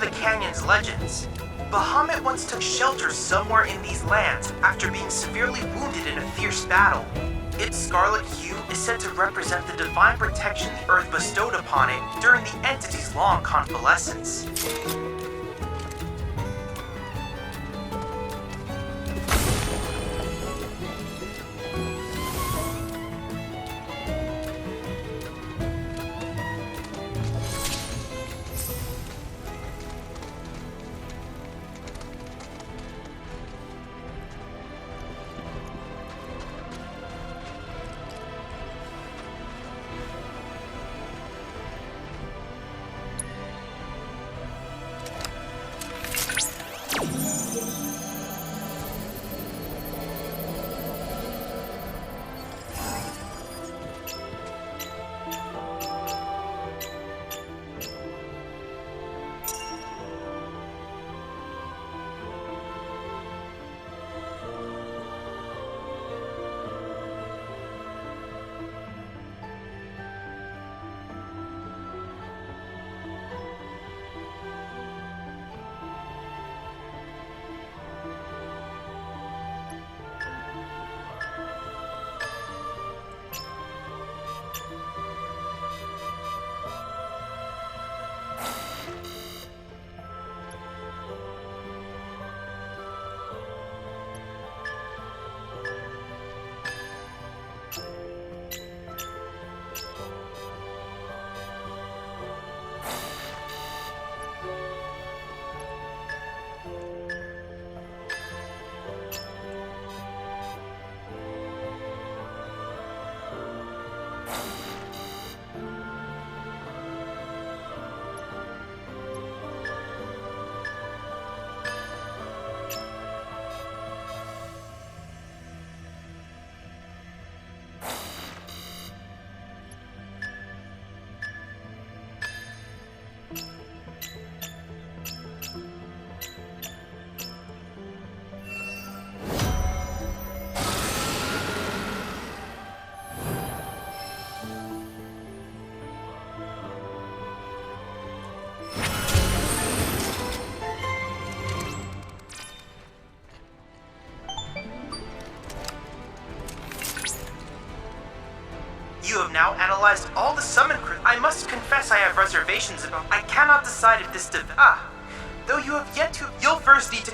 the canyon's legends. Bahamut once took shelter somewhere in these lands after being severely wounded in a fierce battle. Its scarlet hue is said to represent the divine protection the earth bestowed upon it during the entity's long convalescence. You have now analyzed all the summon crew. I must confess I have reservations about. I cannot decide if this though you have yet to. You'll first need to.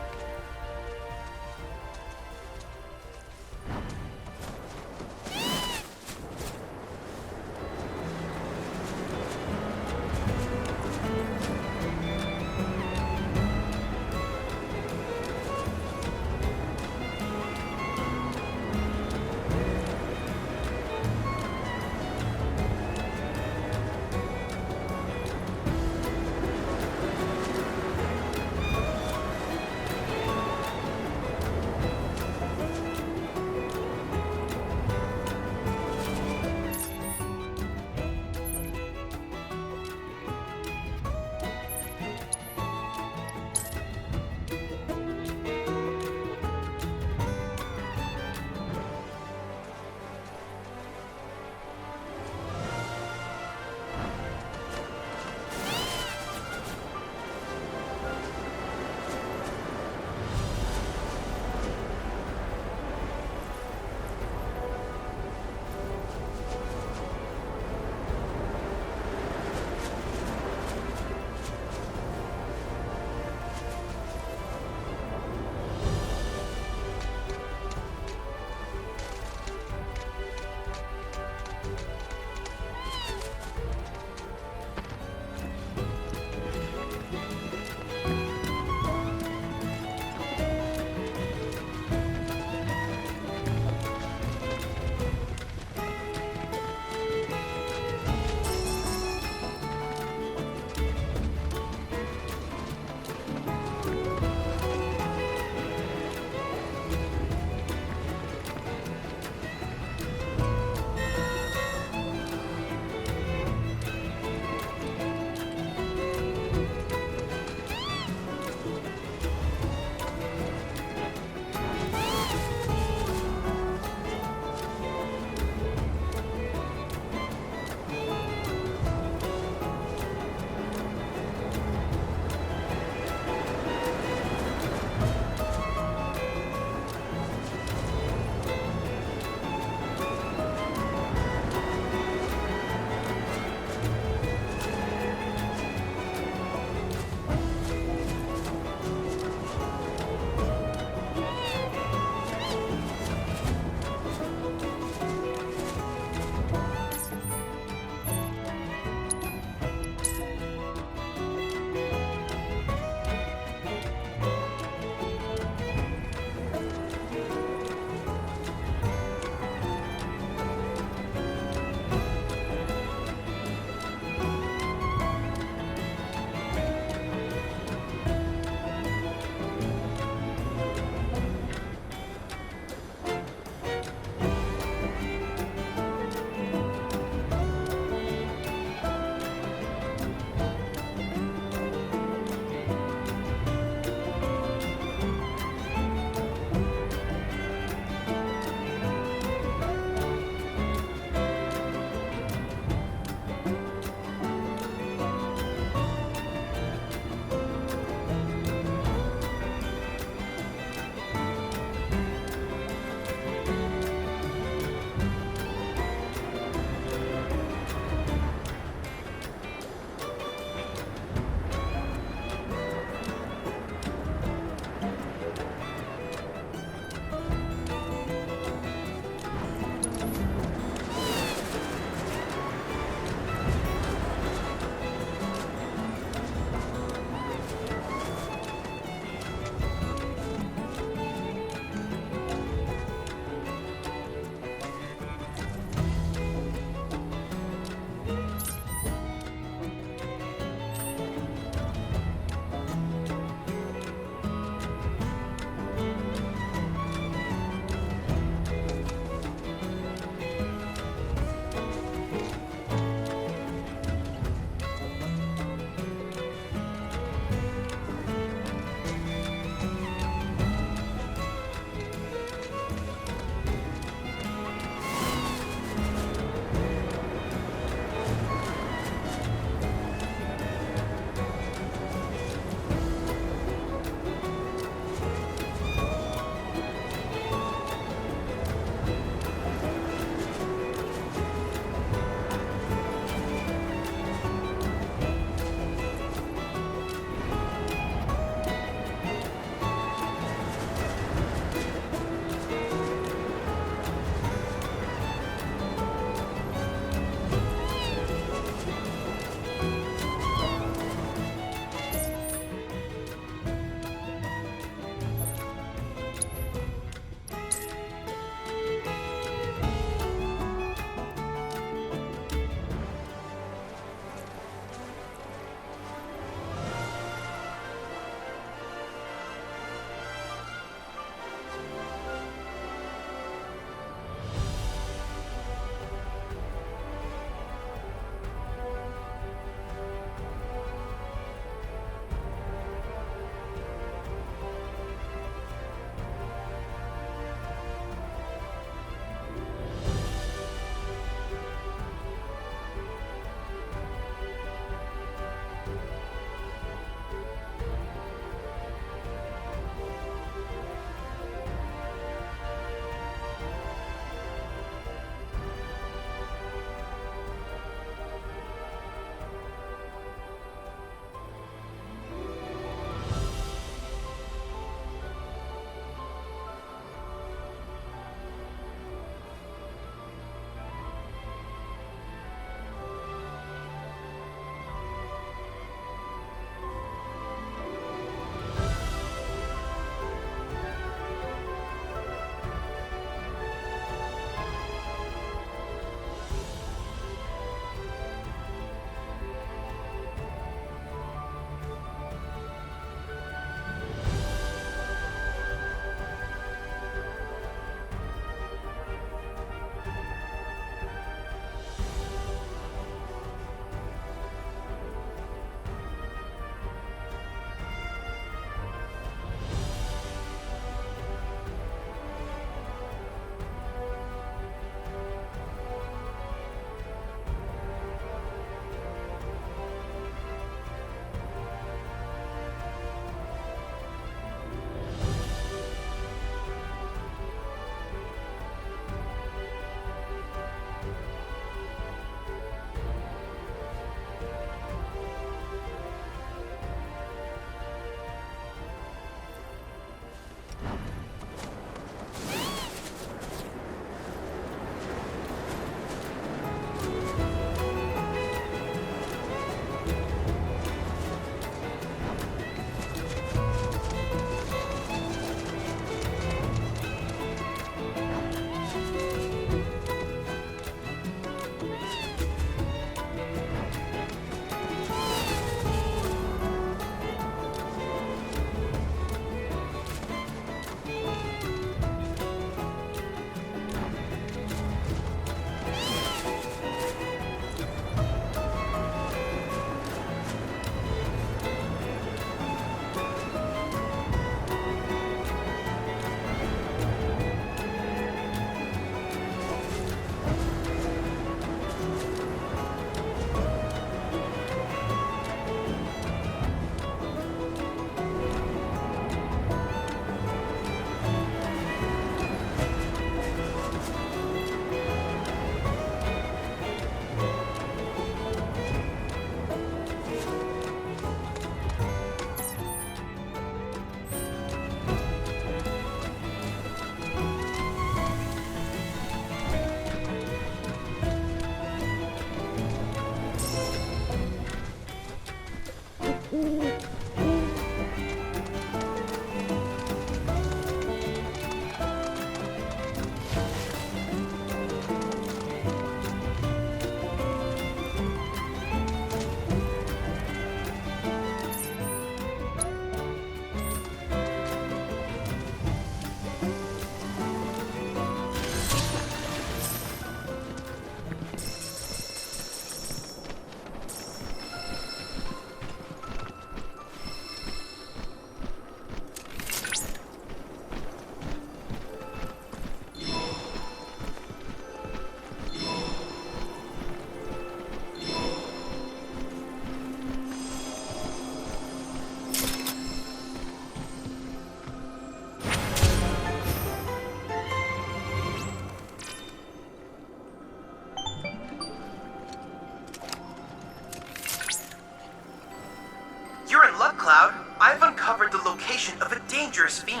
Cloud, I've uncovered the location of a dangerous fiend.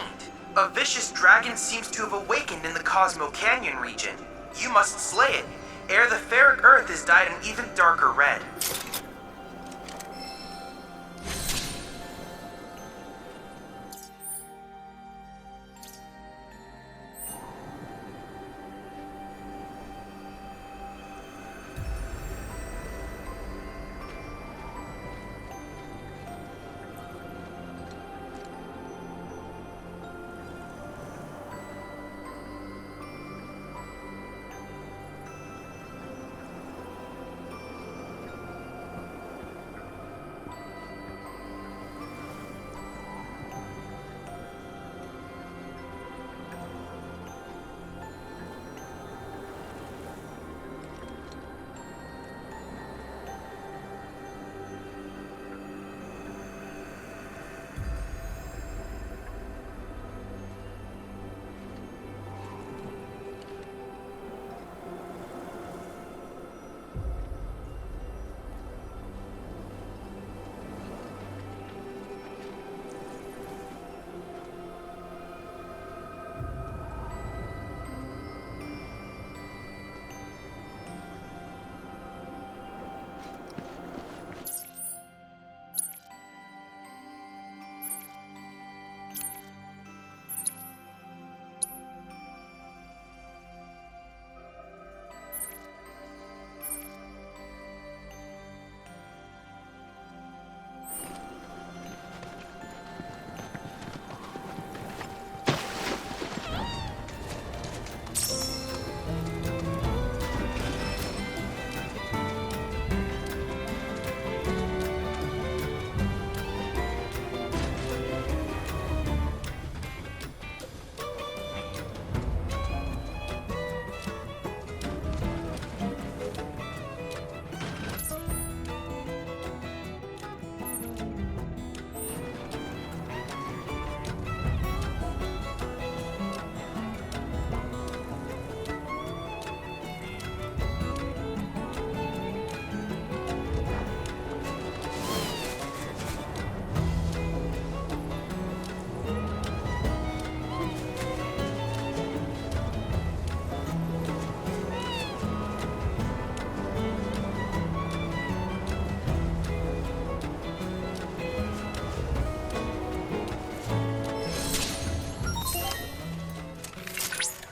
A vicious dragon seems to have awakened in the Cosmo Canyon region. You must slay it, ere the ferric earth is dyed an even darker red.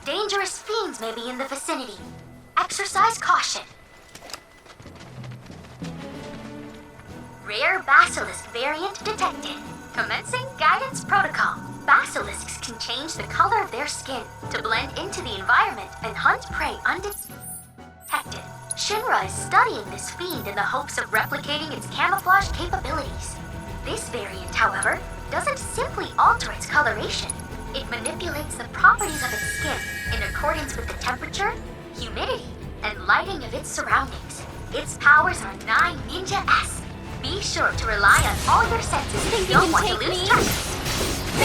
Dangerous fiends may be in the vicinity. Exercise caution. Rare basilisk variant detected. Commencing guidance protocol. Basilisks can change the color of their skin to blend into the environment and hunt prey undetected. Shinra is studying this fiend in the hopes of replicating its camouflage capabilities. This variant, however, doesn't simply alter its coloration. It manipulates the properties of its skin in accordance with the temperature, humidity, and lighting of its surroundings. Its powers are 9 Ninja-esque. Be sure to rely on all your senses if you don't want to lose track.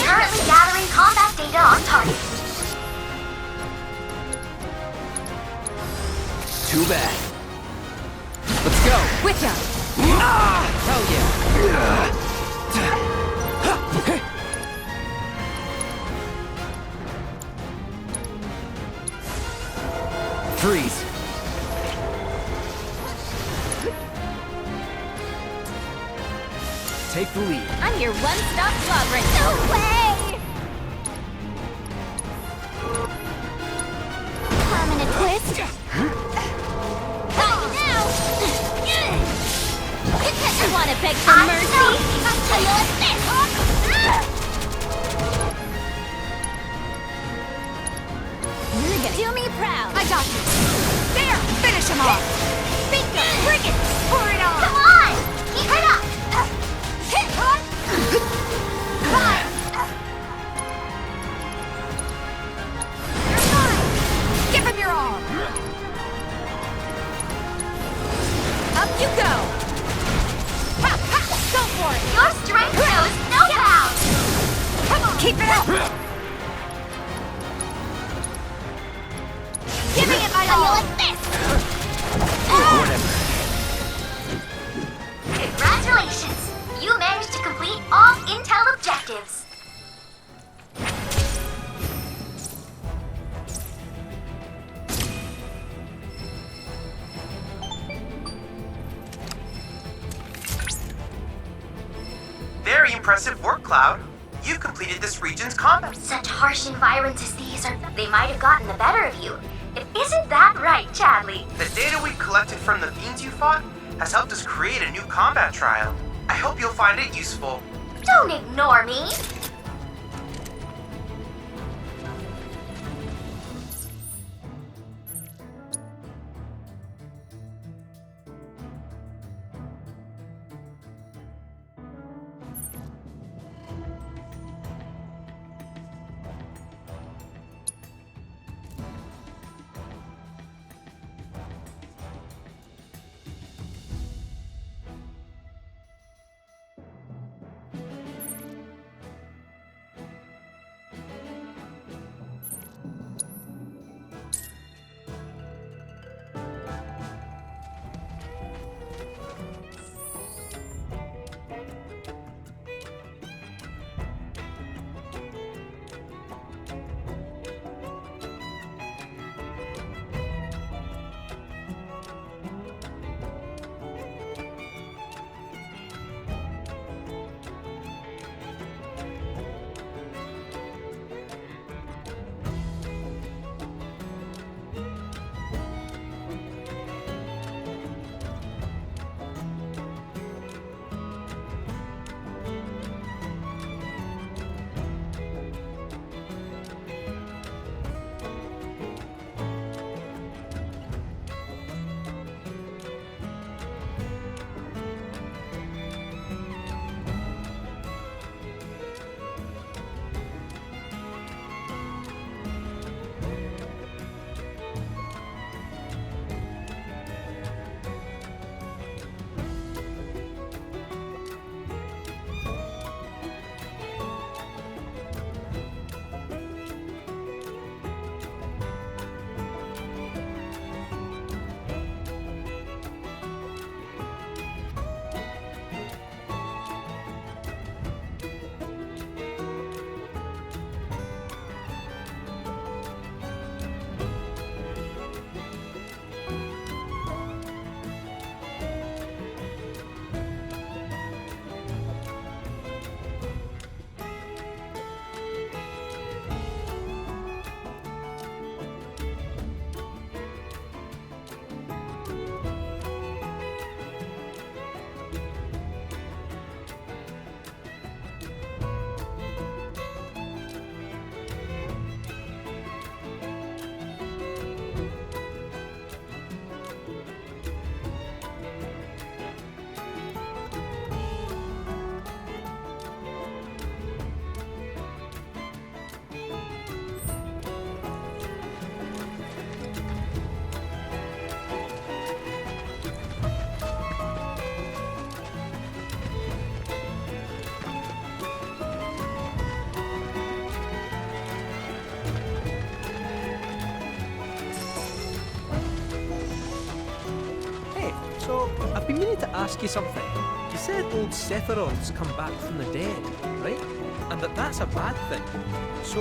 Currently gathering combat data on target. Too bad. Let's go! With ya! Hell yeah! Freeze! take the lead. I'm your one-stop shop right now. No way! Permanent twist. Got you now. You want to beg for mercy? You're gonna do me proud. I got you. There! Finish him off! Bingo! Bring it! Pour it on! Come on! Keep it up! Hit! Fire! You're fine! Give him your all! Up you go! Ha, ha, go for it! Your strength knows no bounds! Come on! Keep it up! Give me it, my all! Like this! Whatever. Congratulations! You managed to complete all Intel objectives. Very impressive work, Cloud. You've completed this region's combat. Such harsh environments as these they might have gotten the better of you. Isn't that right, Chadley? The data we've collected from the fiends you fought has helped us create a new combat trial. I hope you'll find it useful. Don't ignore me. So, I've been meaning to ask you something. You said old Sephiroth's come back from the dead, right? And that's a bad thing. So,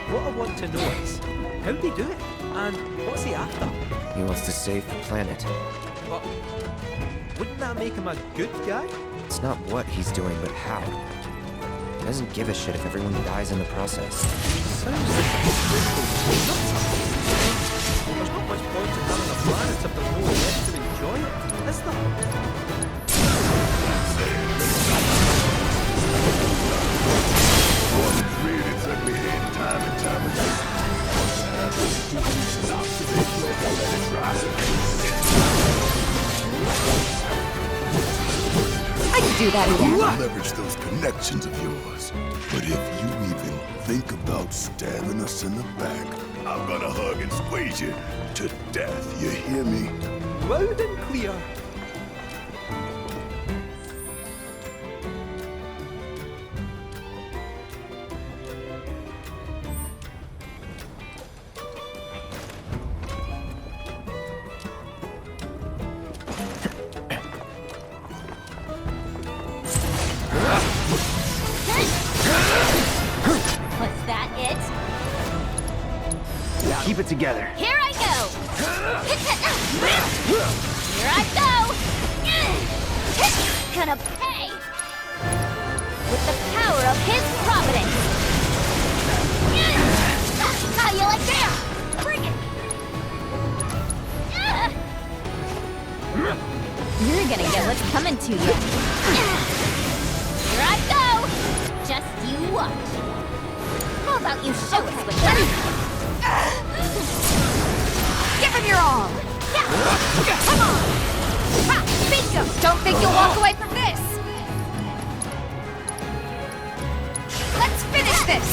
what I want to know is, how'd he do it? And what's he after? He wants to save the planet. But Wouldn't that make him a good guy? It's not what he's doing, but how. He doesn't give a shit if everyone dies in the process. Sounds like a total nutter. There's not much point in having a planet if there's no one left to enjoy it, is there? I can do that again. Leverage those connections of yours. But if you even think about stabbing us in the back, I'm gonna hug and squeeze you to death. You hear me? Loud and clear. Was that it? Keep it together. Here I go! Here I go! Gonna pay! With the power of his providence! How you like that? Bring it! You're gonna get what's coming to you. Here I go! Just you watch. How about you show us what you're... Give him your all. Come on! Ha! Bingo! Don't think you'll walk away from this. Let's finish this.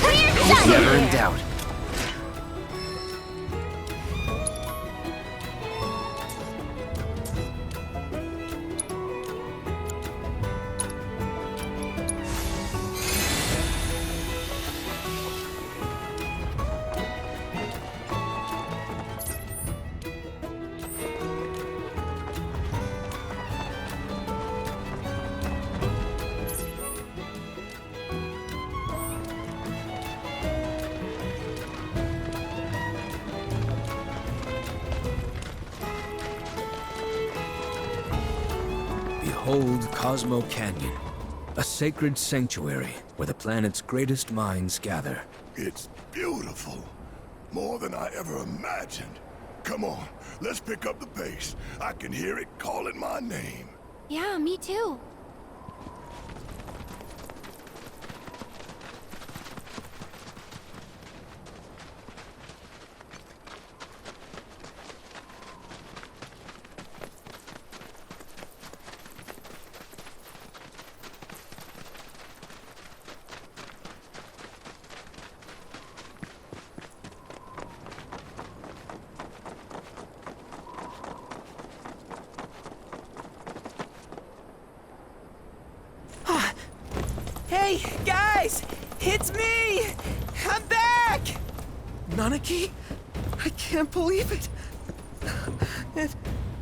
We're done Never in here. doubt. Behold Cosmo Canyon, a sacred sanctuary where the planet's greatest minds gather. It's beautiful. More than I ever imagined. Come on, let's pick up the pace. I can hear it calling my name. Yeah, me too. Hey, guys! It's me! I'm back! Nanaki? I can't believe it. It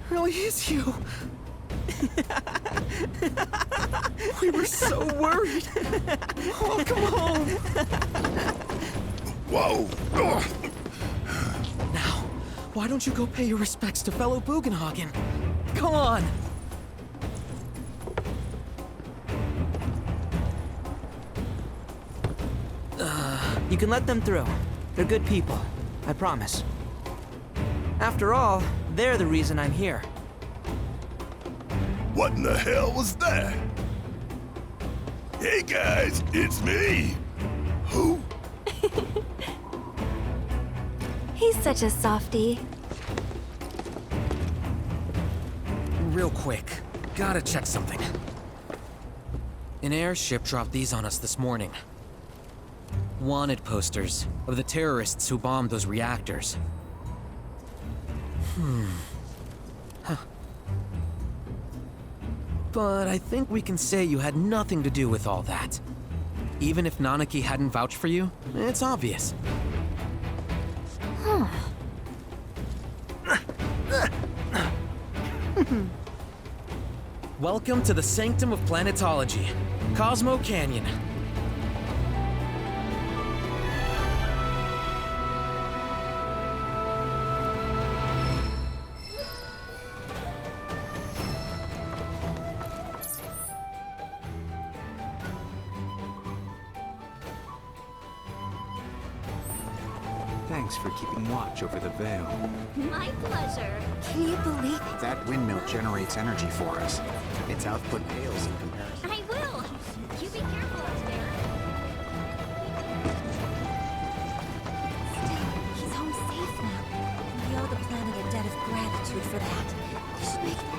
really is you. We were so worried. Oh, come home. Whoa! Ugh. Now, why don't you go pay your respects to fellow Bugenhagen? Come on. You can let them through. They're good people. I promise. After all, they're the reason I'm here. What in the hell was that? Hey guys, it's me. Who? He's such a softie. Real quick, gotta check something. An airship dropped these on us this morning. Wanted posters of the terrorists who bombed those reactors. But I think we can say you had nothing to do with all that. Even if Nanaki hadn't vouched for you, it's obvious. Welcome to the Sanctum of Planetology, Cosmo Canyon. Thanks for keeping watch over the Veil. My pleasure. Can you believe it? That windmill generates energy for us. Its output pales in comparison. I will. You be careful out there. Still, he's home safe now. We owe the planet a debt of gratitude for that. You should make that.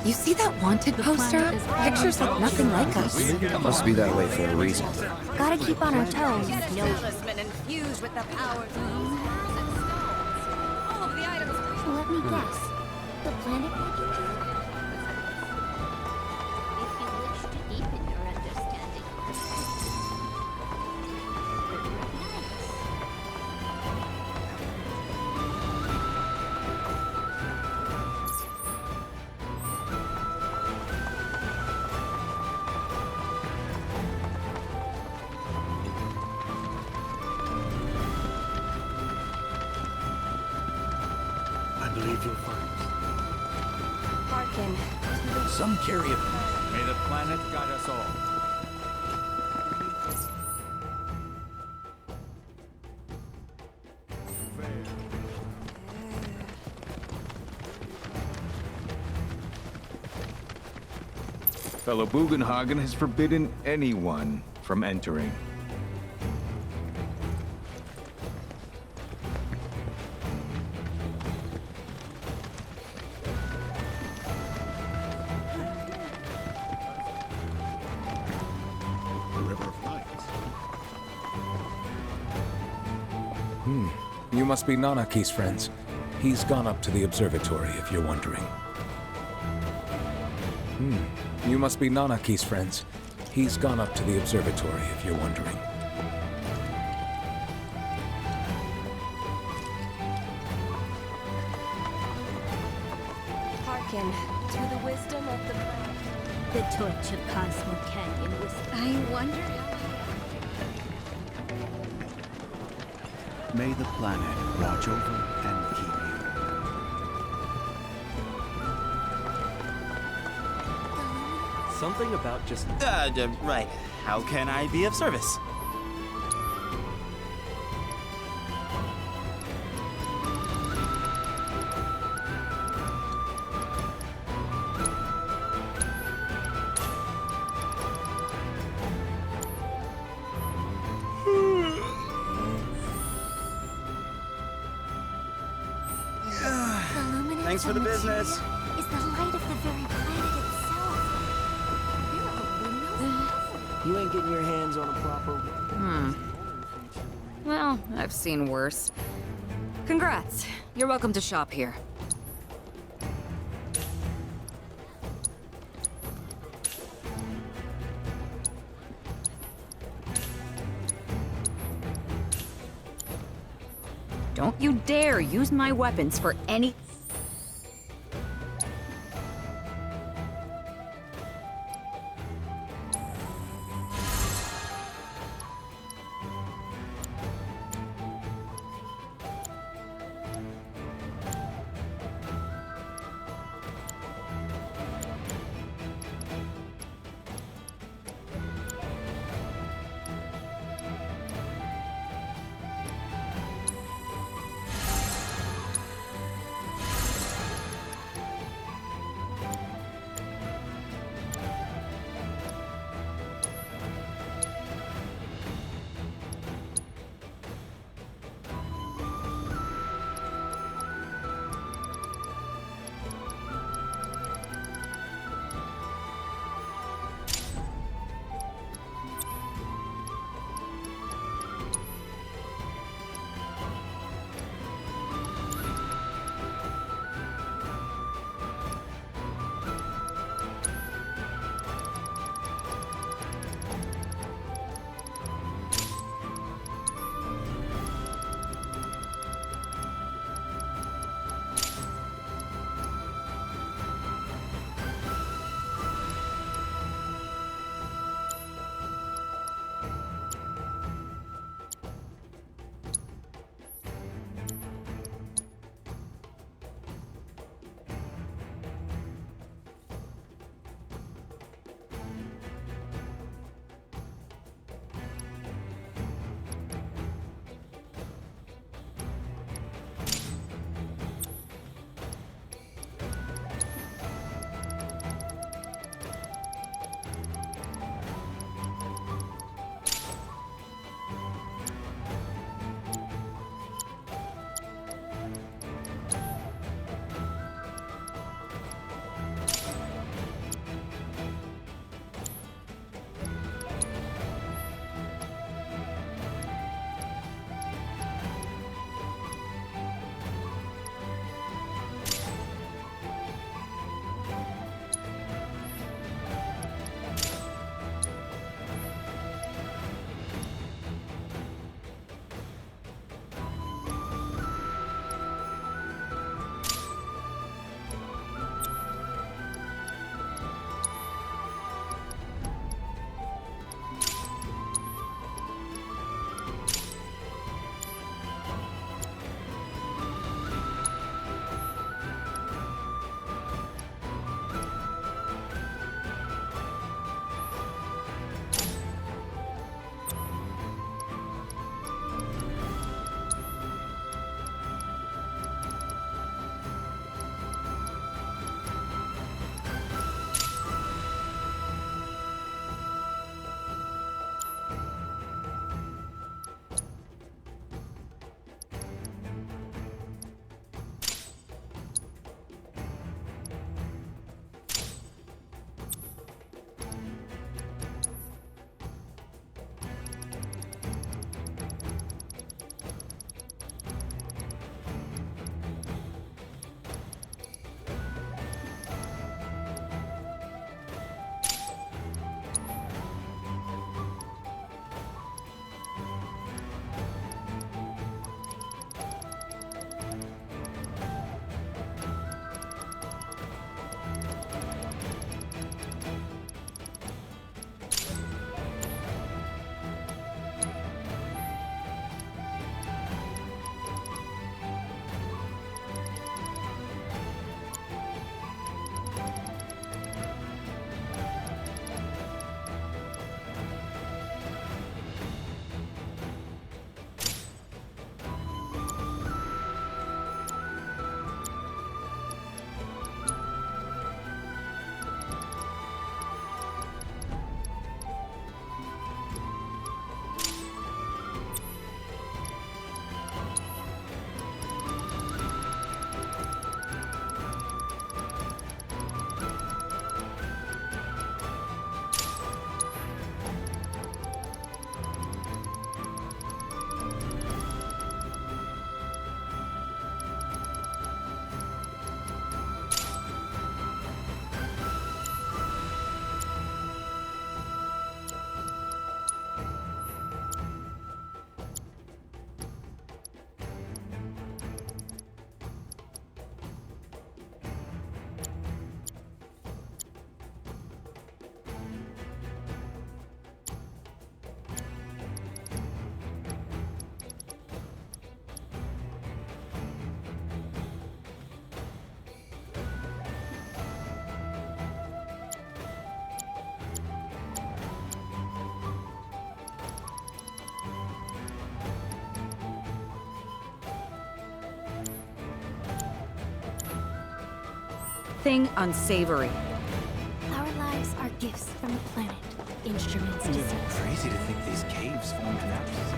You see that wanted poster? Pictures look nothing like us. Must be that way for a reason. Gotta keep on our toes. No. Talisman infused with the power of all of the items. Let me guess. The planet. If you wish to deepen your understanding. I believe you'll find Hearken. some carry it. May the planet guide us all. Fellow Bugenhagen has forbidden anyone from entering. The River of Light. You must be Nanaki's friends. He's gone up to the observatory, if you're wondering. You must be Nanaki's friends. He's gone up to the observatory, if you're wondering. Hearken to the wisdom of the planet. The torch of Cosmo Canyon was. I wonder. May the planet watch over and keep you. Something about just Right. How can I be of service? Thanks for the business. Is the light of the very planet itself. You ain't getting your hands on a proper... Well, I've seen worse. Congrats. You're welcome to shop here. Don't you dare use my weapons for any... anything unsavory. Our lives are gifts from the planet. Instruments to see. Crazy to think these caves formed in absence.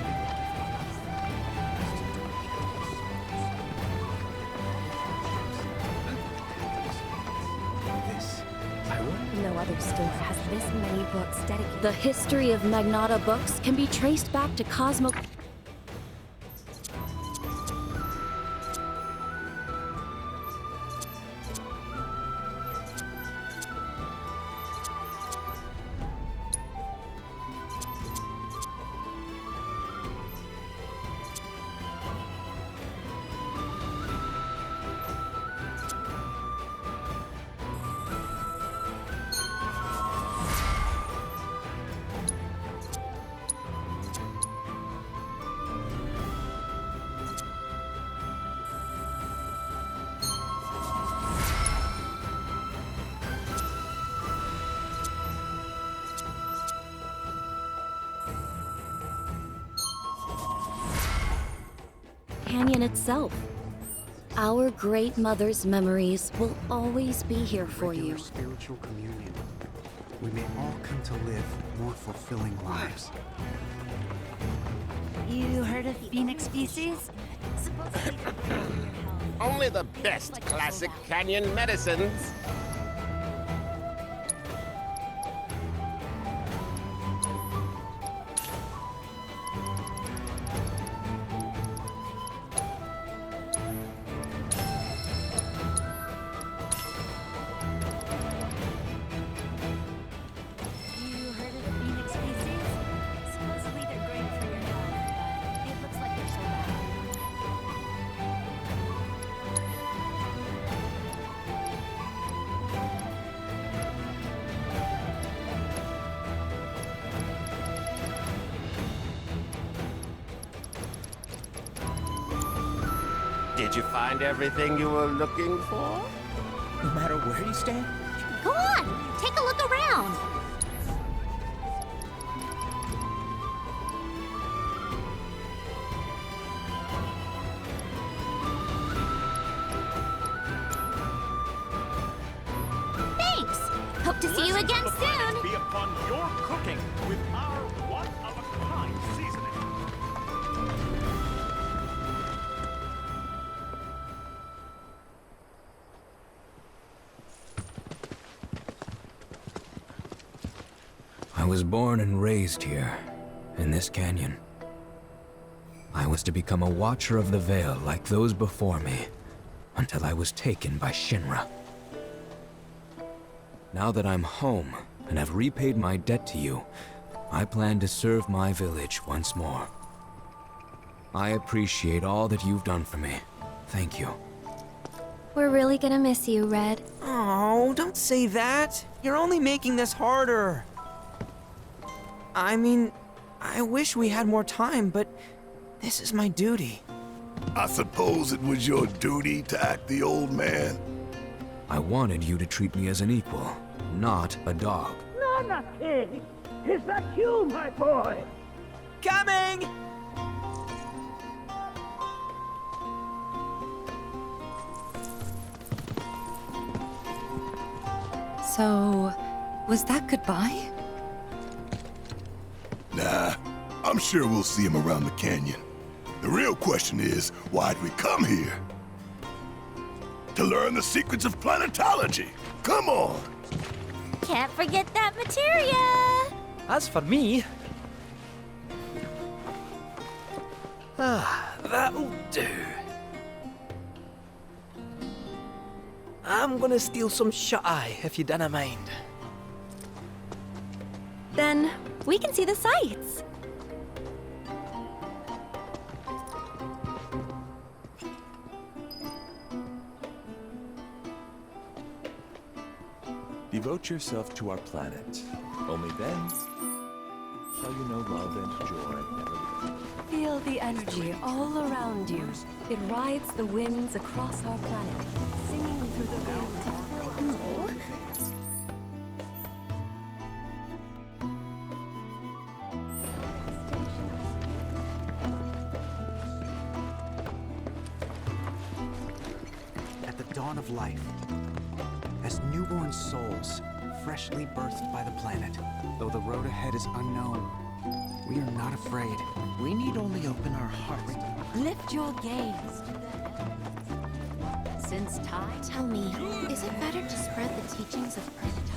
No other store has this many books dedicated. The history of Magnata books can be traced back to Cosmo. Canyon itself. Our great mother's memories will always be here for you. Spiritual communion. We may all come to live more fulfilling lives. You heard of Phoenix species? Only the best classic canyon medicines. Did you find everything you were looking for? No matter where you stand? Go on, take a look around. Thanks. Hope to see you again soon. Be upon your cooking with our one-of-a-kind seasoning. I was born and raised here, in this canyon. I was to become a watcher of the Veil like those before me, until I was taken by Shinra. Now that I'm home and have repaid my debt to you, I plan to serve my village once more. I appreciate all that you've done for me. Thank you. We're really gonna miss you, Red. Oh, don't say that. You're only making this harder. I mean, I wish we had more time, but this is my duty. I suppose it was your duty to act the old man. I wanted you to treat me as an equal, not a dog. Nana King! Is that you, my boy? Coming! So, was that goodbye? Nah, I'm sure we'll see him around the canyon. The real question is, why'd we come here? To learn the secrets of planetology. Come on! Can't forget that materia! As for me... that'll do. I'm gonna steal some shut-eye, if you dinna mind. Then we can see the sights. Devote yourself to our planet. Only then shall you know love and joy never leave. Feel the energy all around you. It rides the winds across our planet, singing through the wind. At the dawn of life, as newborn souls, freshly birthed by the planet. Though the road ahead is unknown, we are not afraid. We need only open our hearts. Lift your gaze to the heavens. Since time... Tell me, is it better to spread the teachings of planetology?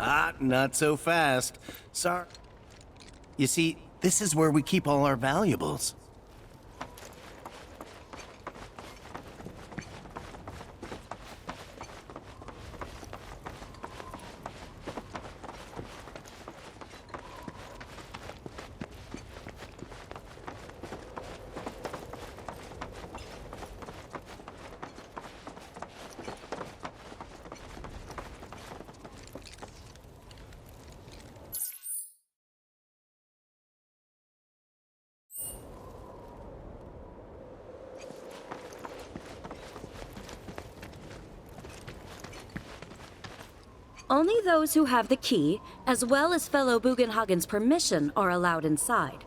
Ah, not so fast. Sorry. You see, this is where we keep all our valuables. Only those who have the key, as well as fellow Bugenhagen's permission, are allowed inside.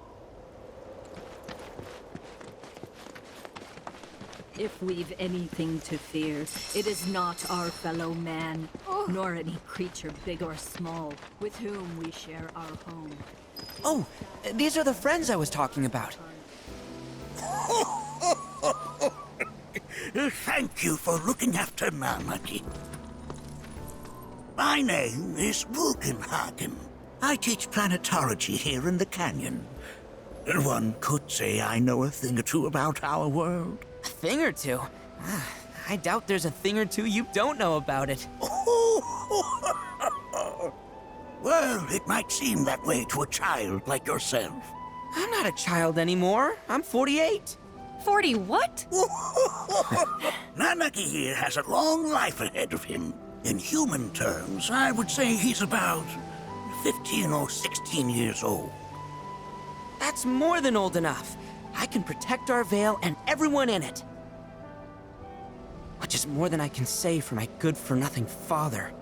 If we've anything to fear, it is not our fellow man, nor any creature big or small, with whom we share our home. Oh, these are the friends I was talking about. Thank you for looking after Marmaduke. My name is Bugenhagen. I teach planetology here in the canyon. One could say I know a thing or two about our world. A thing or two? I doubt there's a thing or two you don't know about it. Well, it might seem that way to a child like yourself. I'm not a child anymore. I'm 48. 40 what? Nanaki here has a long life ahead of him. In human terms, I would say he's about 15 or 16 years old. That's more than old enough. I can protect our Vale and everyone in it. Which is more than I can say for my good-for-nothing father.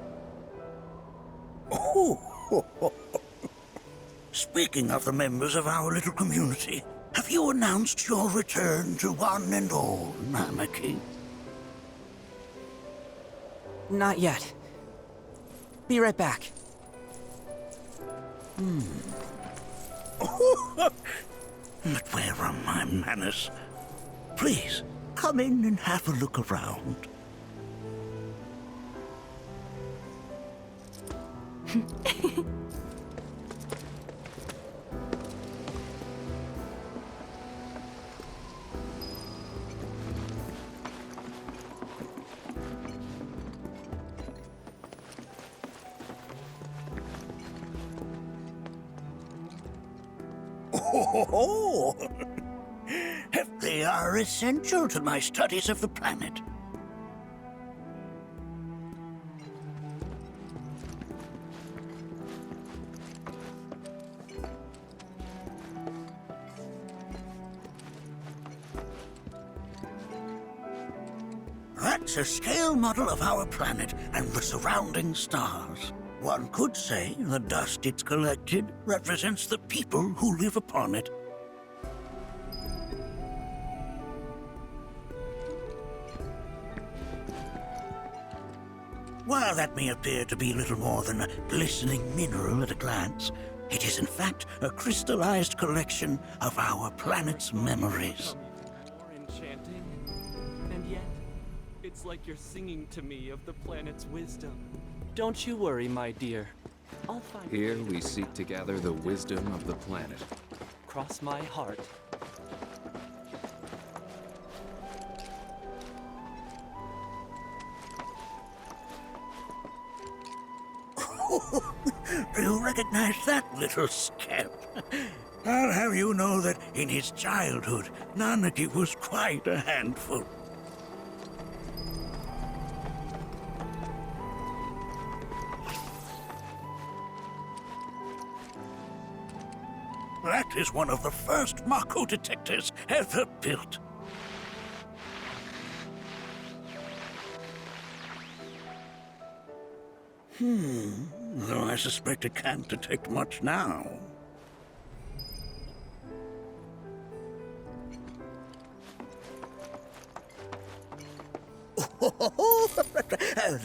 Speaking of the members of our little community, have you announced your return to one and all, Namaki? Not yet. Be right back. But where are my manners? Please, come in and have a look around. They are essential to my studies of the planet. That's a scale model of our planet and the surrounding stars. One could say the dust it's collected represents the people who live upon it. While that may appear to be little more than a glistening mineral at a glance, it is in fact a crystallized collection of our planet's memories. More enchanting, and yet it's like you're singing to me of the planet's wisdom. Don't you worry, my dear. I'll find Here we seek to gather the wisdom of the planet. Cross my heart. Do you recognize that little scamp? I'll have you know that in his childhood, Nanaki was quite a handful. That is one of the first Mako detectors ever built. Though I suspect it can't detect much now.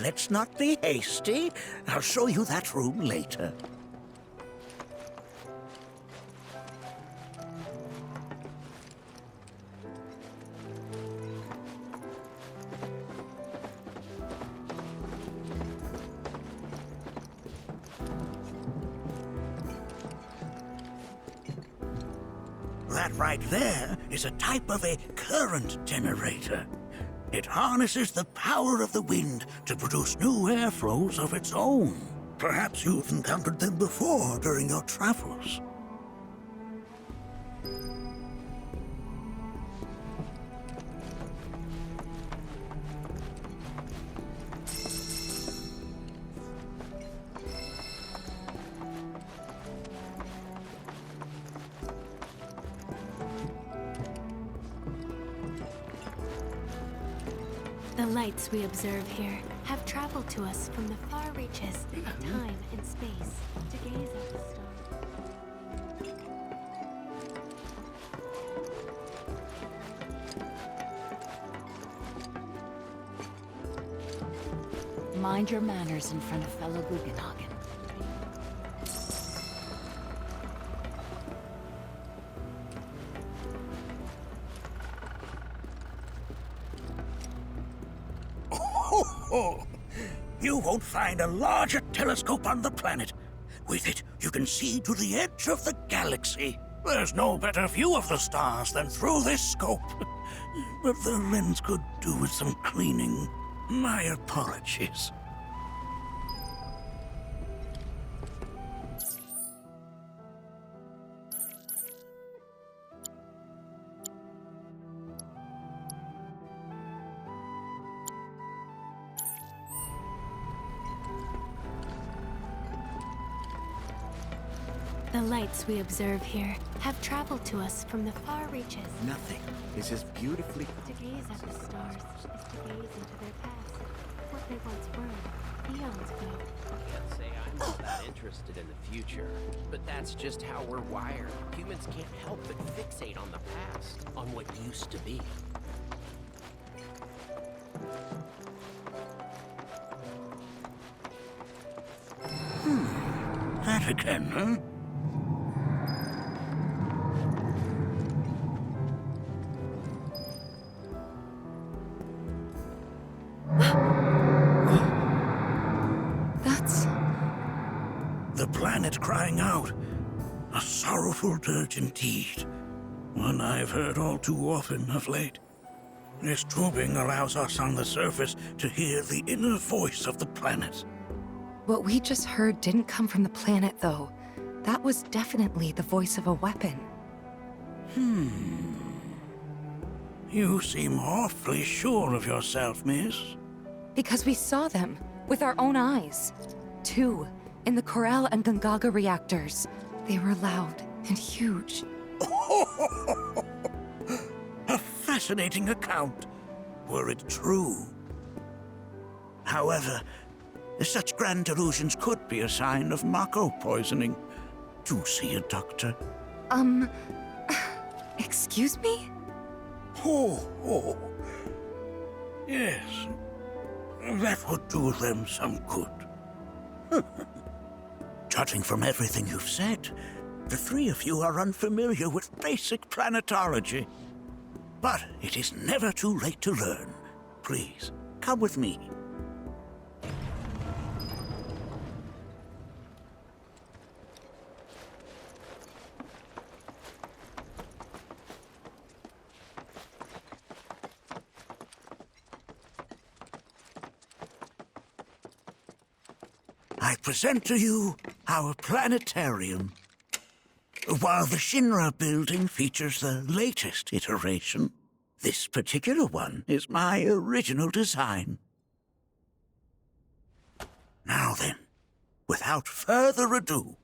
Let's not be hasty. I'll show you that room later. That right there is a type of a current generator. It harnesses the power of the wind to produce new airflows of its own. Perhaps you've encountered them before during your travels. The lights we observe here have traveled to us from the far reaches of time and space to gaze at the stars. Mind your manners in front of fellow Bugenhagen. You won't find a larger telescope on the planet. With it, you can see to the edge of the galaxy. There's no better view of the stars than through this scope. But the lens could do with some cleaning. My apologies. The lights we observe here have traveled to us from the far reaches. Nothing is as beautifully... To gaze at the stars is to gaze into their past, what they once were, eons ago. I can't say I'm not that interested in the future, but that's just how we're wired. Humans can't help but fixate on the past, on what used to be. That again, huh? That's... The planet crying out. A sorrowful dirge indeed. One I've heard all too often of late. This tubing allows us on the surface to hear the inner voice of the planet. What we just heard didn't come from the planet, though. That was definitely the voice of a weapon. You seem awfully sure of yourself, miss. Because we saw them, with our own eyes. 2, in the Corel and Gungaga reactors. They were loud and huge. A fascinating account, were it true. However, such grand delusions could be a sign of Mako poisoning. Do see a doctor. Excuse me? Oh. Yes. That would do them some good. Judging from everything you've said, the three of you are unfamiliar with basic planetology. But it is never too late to learn. Please, come with me. I I present to you our planetarium. While the Shinra building features the latest iteration, this particular one is my original design. Now then, without further ado,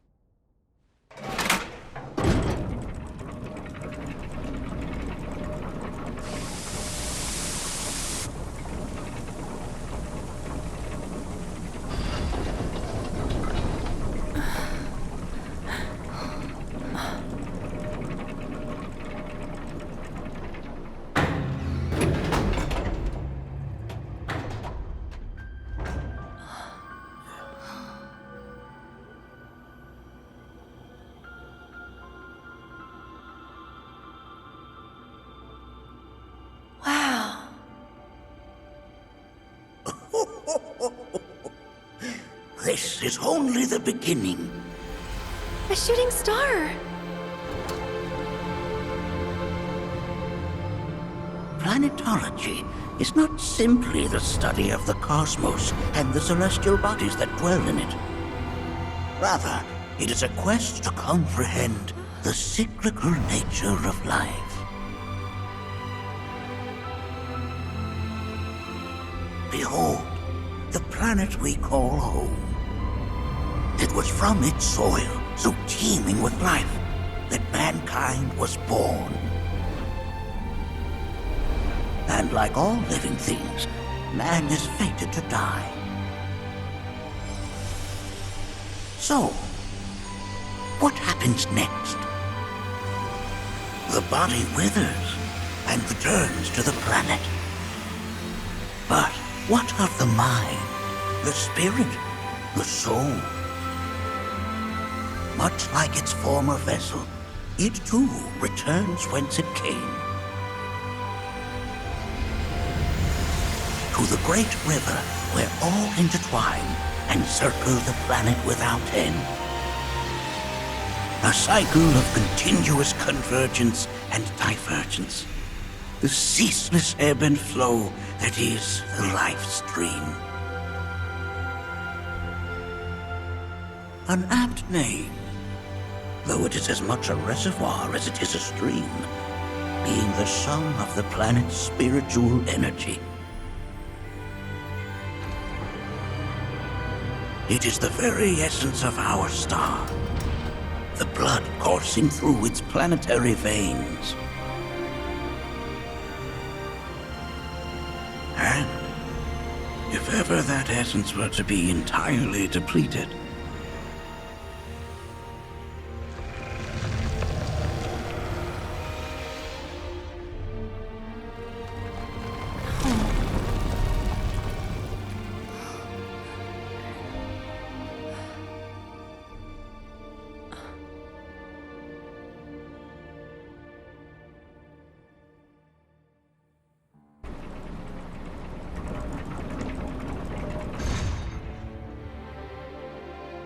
Wow. this is only the beginning. A shooting star. Planetology is not simply the study of the cosmos and the celestial bodies that dwell in it. Rather, it is a quest to comprehend the cyclical nature of life. Behold, the planet we call home. It was from its soil, so teeming with life, that mankind was born. And like all living things, man is fated to die. So, what happens next? The body withers and returns to the planet. But what of the mind, the spirit, the soul? Much like its former vessel, it too returns whence it came. To the great river where all intertwine and circle the planet without end. A cycle of continuous convergence and divergence. The ceaseless ebb and flow that is the life stream. An apt name, though it is as much a reservoir as it is a stream, being the sum of the planet's spiritual energy. It is the very essence of our star, the blood coursing through its planetary veins. And if ever that essence were to be entirely depleted,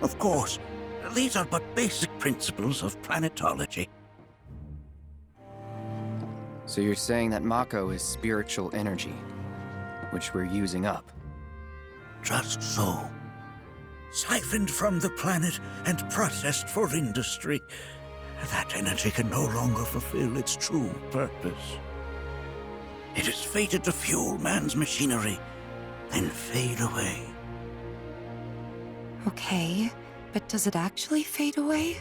of course, these are but basic principles of planetology. So you're saying that Mako is spiritual energy, which we're using up? Just so. Siphoned from the planet and processed for industry, that energy can no longer fulfill its true purpose. It is fated to fuel man's machinery, then fade away. Okay, but does it actually fade away?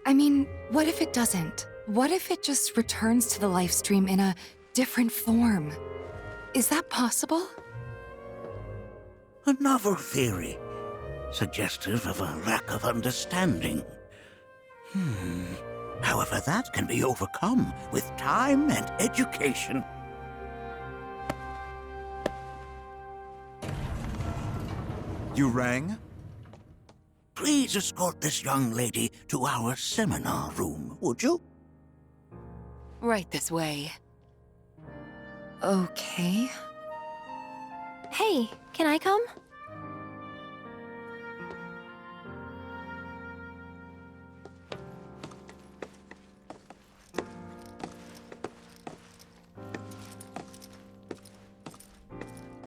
I mean, what if it doesn't? What if it just returns to the life stream in a different form? Is that possible? A novel theory, suggestive of a lack of understanding. However, that can be overcome with time and education. You rang? Please escort this young lady to our seminar room, would you? Right this way. Okay. Hey, can I come?